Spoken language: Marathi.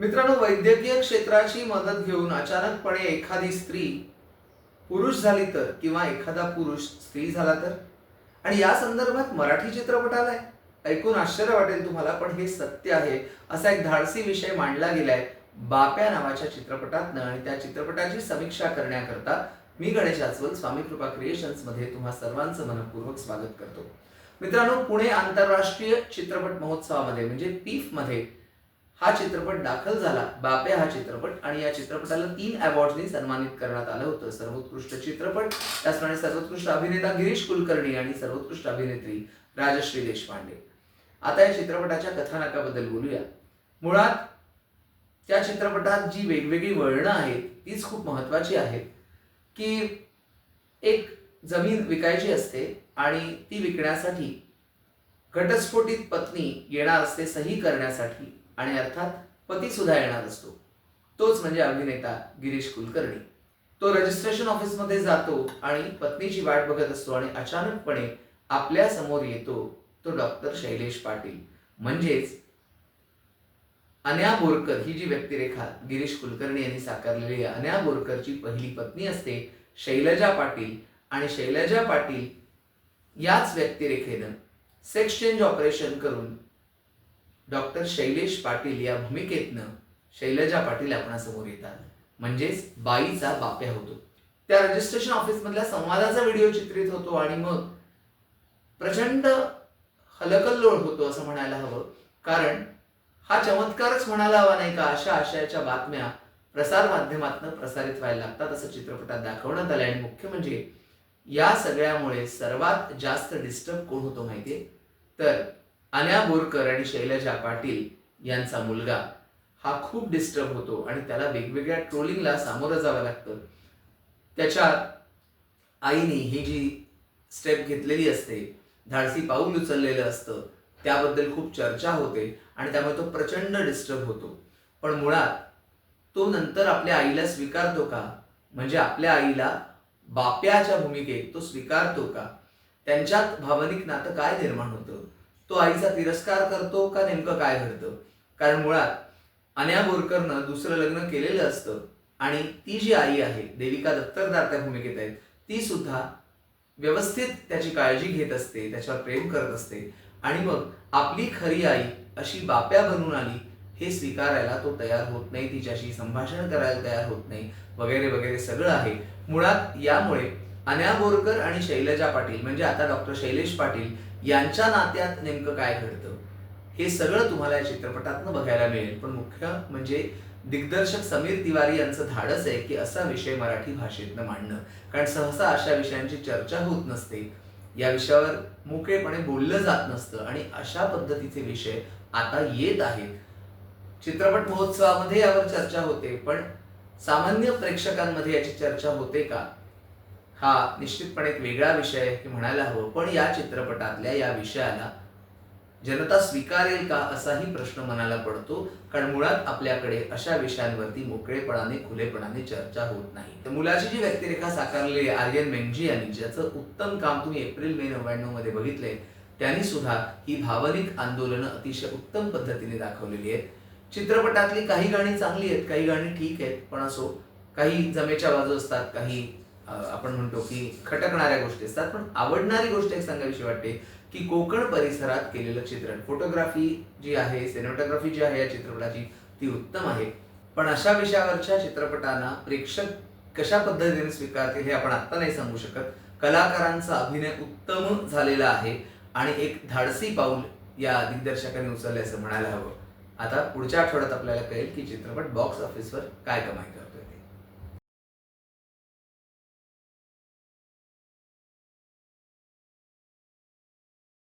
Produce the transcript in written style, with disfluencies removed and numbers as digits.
मित्रांनो, वैद्यकीय क्षेत्राची मदत घेऊन अचानकपणे एखादी स्त्री पुरुष झाली तर किंवा एखादा पुरुष स्त्री झाला तर. आणि या संदर्भात मराठी चित्रपट आलाय. ऐकून आश्चर्य वाटेल तुम्हाला, पण हे सत्य आहे. असा एक धाडसी विषय मांडला गेलाय बाप्या नावाच्या चित्रपटातनं. आणि त्या चित्रपटाची समीक्षा करण्याकरता मी गणेश आचवल स्वामी कृपा क्रिएशन्स मध्ये तुम्हा सर्वांचं मनपूर्वक स्वागत करतो. मित्रांनो, पुणे आंतरराष्ट्रीय चित्रपट महोत्सवामध्ये म्हणजे पीफ मध्ये हा चित्रपट दाखल झाला. बाप्या हा चित्रपट. आणि या चित्रपटाला 3 अवॉर्ड्सनी सन्मानित करण्यात आलं होतं. सर्वोत्कृष्ट चित्रपट, त्याचप्रमाणे सर्वोत्कृष्ट अभिनेता गिरीश कुलकर्णी आणि सर्वोत्कृष्ट अभिनेत्री राजश्री देशपांडे. आता या चित्रपटाच्या कथानकाबद्दल बोलूया. मुळात त्या चित्रपटात जी वेगवेगळी वळणं आहेत तीच खूप महत्वाची आहेत. की एक जमीन विकायची असते आणि ती विकण्यासाठी घटस्फोटित पत्नी येणार असते सही करण्यासाठी, आणि अर्थात पती सुद्धा येणार असतो. तोच म्हणजे अभिनेता गिरीश कुलकर्णी. तो रजिस्ट्रेशन ऑफिसमध्ये जातो आणि पत्नीची वाट बघत असतो आणि अचानकपणे आपल्या समोर येतो तो डॉक्टर शैलेश पाटील. म्हणजेच अन्या बोरकर ही जी व्यक्तिरेखा गिरीश कुलकर्णी यांनी साकारलेली आहे, अन्या बोरकरची पहिली पत्नी असते शैलजा पाटील. आणि शैलजा पाटील याच व्यक्तिरेखेनं सेक्स चेंज ऑपरेशन करून डॉक्टर शैलेश पाटील या भूमिकेतनं शैलजा पाटील आपणासमोर येतात. म्हणजेच बाईचा बाप्या होतो. त्या रजिस्ट्रेशन ऑफिसमधल्या संवादाचा व्हिडिओ चित्रित होतो आणि मग प्रचंड हलकल्लोळ होतो असं म्हणायला हवं. कारण हा चमत्कारच म्हणायला हवा नाही का, अशा आशयाच्या बातम्या प्रसार माध्यमातून प्रसारित व्हायला लागतात असं चित्रपटात दाखवण्यात आलं. आणि मुख्य म्हणजे या सगळ्यामुळे सर्वात जास्त डिस्टर्ब कोण होतो माहितीये, तर अन्या बोरकर आणि शैलजा पाटील यांचा मुलगा हा खूप डिस्टर्ब होतो आणि त्याला वेगवेगळ्या ट्रोलिंगला सामोरं जावं लागतं. त्याच्या आईने ही जी स्टेप घेतलेली असते, धाडसी पाऊल उचललेलं असतं, त्याबद्दल खूप चर्चा होते आणि त्यामुळे तो प्रचंड डिस्टर्ब होतो. पण मुळात तो नंतर आपल्या आईला स्वीकारतो का, म्हणजे आपल्या आईला बाप्याच्या भूमिकेत तो स्वीकारतो का, त्यांच्यात भावनिक नातं काय निर्माण होतं, तो आईचा तिरस्कार करतो का, नेमकं काय घडतं. कारण मुळात अन्या बोरकरनं दुसरं लग्न केलेलं असतं आणि ती जी आई आहे, देविका दत्तरदार त्या भूमिकेत आहेत, ती सुद्धा व्यवस्थित त्याची काळजी घेत असते, त्याच्यावर प्रेम करत असते. आणि मग आपली खरी आई अशी बाप्या बनून आली हे स्वीकारायला तो तयार होत नाही, तिच्याशी संभाषण करायला तयार होत नाही, वगैरे वगैरे सगळं आहे. मुळात यामुळे अन्या बोरकर आणि शैलजा पाटील म्हणजे आता डॉक्टर शैलेश पाटील यांच्या नात्यात नेमकं काय घडतं हे सगळं तुम्हाला या चित्रपटातनं बघायला मिळेल. पण मुख्य म्हणजे दिग्दर्शक समीर तिवारी यांचं धाडस आहे की असा विषय मराठी भाषेतनं मांडणं. कारण सहसा अशा विषयांची चर्चा होत नसते, या विषयावर मोकळेपणे बोललं जात नसतं, आणि अशा पद्धतीचे विषय आता येत आहेत. चित्रपट महोत्सवामध्ये यावर चर्चा होते, पण सामान्य प्रेक्षकांमध्ये याची चर्चा होते का, हा निश्चितपणे एक वेगळा विषय आहे हे म्हणायला हवं. पण या चित्रपटातल्या या विषयाला जनता स्वीकारेल का असाही प्रश्न मनाला पडतो. कारण मुळात आपल्याकडे अशा विषयांवरती मोकळेपणाने खुलेपणाने चर्चा होत नाही. तर मुलाची जी व्यक्तिरेखा साकारलेली आहे आर्यन मेंगजी यांनी, ज्याचं उत्तम काम तुम्ही एप्रिल मे 99 मध्ये बघितलंय, त्यांनी सुद्धा ही भावनिक आंदोलनं अतिशय उत्तम पद्धतीने दाखवलेली आहेत. चित्रपटातली काही गाणी चांगली आहेत, काही गाणी ठीक आहेत, पण असो, काही जमेच्या बाजू असतात, काही आपण म्हणतो की खटकणाऱ्या गोष्टी असतात. पण आवडणारी गोष्ट एक सांगावीशी वाटते की कोकण परिसरात केलेलं चित्रण, फोटोग्राफी जी आहे, सिनेमॅटोग्राफी जी आहे या चित्रपटाची, ती उत्तम आहे. पण अशा विषयावरच्या चित्रपटांना प्रेक्षक कशा पद्धतीने स्वीकारतील हे आपण आत्ता नाही सांगू शकत. कलाकारांचा अभिनय उत्तम झालेला आहे आणि एक धाडसी पाऊल या दिग्दर्शकांनी उचलले असं म्हणायला हवं. आता पुढच्या आठवड्यात आपल्याला कळेल की चित्रपट बॉक्स ऑफिसवर काय कमाई करतोय.